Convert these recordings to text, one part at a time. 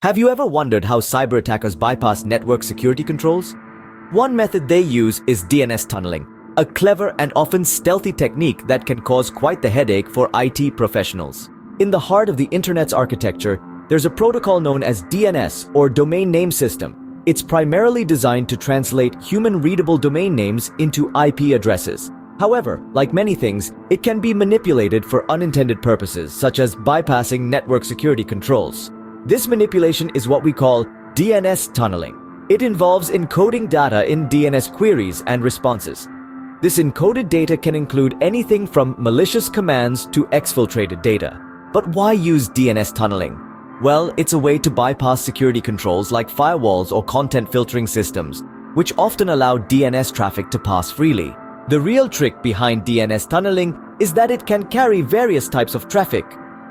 Have you ever wondered how cyber attackers bypass network security controls? One method they use is DNS tunneling, a clever and often stealthy technique that can cause quite the headache for IT professionals. In the heart of the internet's architecture, there's a protocol known as DNS, or Domain Name System. It's primarily designed to translate human-readable domain names into IP addresses. However, like many things, it can be manipulated for unintended purposes, such as bypassing network security controls. This manipulation is what we call DNS tunneling. It involves encoding data in DNS queries and responses. This encoded data can include anything from malicious commands to exfiltrated data. But why use DNS tunneling? Well, it's a way to bypass security controls like firewalls or content filtering systems, which often allow DNS traffic to pass freely. The real trick behind DNS tunneling is that it can carry various types of traffic.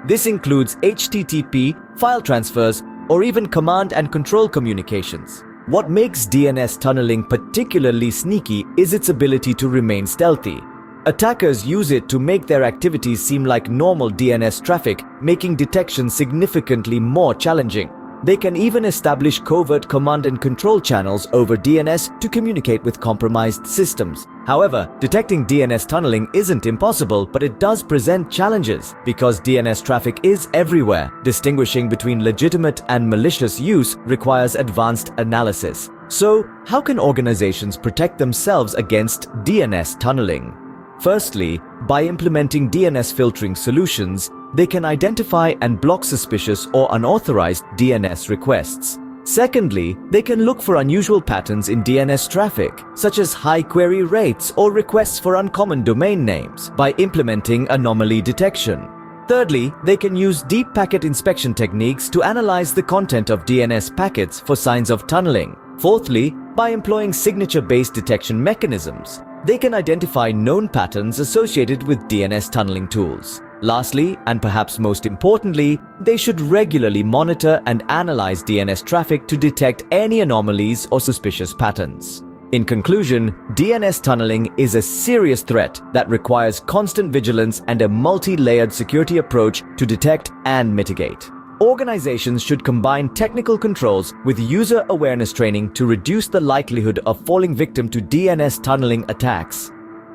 This includes HTTP, file transfers, or even command and control communications. What makes DNS tunneling particularly sneaky is its ability to remain stealthy. Attackers use it to make their activities seem like normal DNS traffic, making detection significantly more challenging. They can even establish covert command and control channels over DNS to communicate with compromised systems. However, detecting DNS tunneling isn't impossible, but it does present challenges because DNS traffic is everywhere. Distinguishing between legitimate and malicious use requires advanced analysis. So, how can organizations protect themselves against DNS tunneling? Firstly, by implementing DNS filtering solutions, they can identify and block suspicious or unauthorized DNS requests. Secondly, they can look for unusual patterns in DNS traffic, such as high query rates or requests for uncommon domain names, by implementing anomaly detection. Thirdly, they can use deep packet inspection techniques to analyze the content of DNS packets for signs of tunneling. Fourthly, by employing signature-based detection mechanisms, they can identify known patterns associated with DNS tunneling tools. Lastly, and perhaps most importantly, they should regularly monitor and analyze DNS traffic to detect any anomalies or suspicious patterns. In conclusion, DNS tunneling is a serious threat that requires constant vigilance and a multi-layered security approach to detect and mitigate. Organizations should combine technical controls with user awareness training to reduce the likelihood of falling victim to DNS tunneling attacks.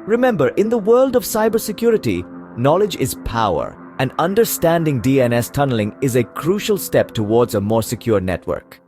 Remember, in the world of cybersecurity, knowledge is power, and understanding DNS tunneling is a crucial step towards a more secure network.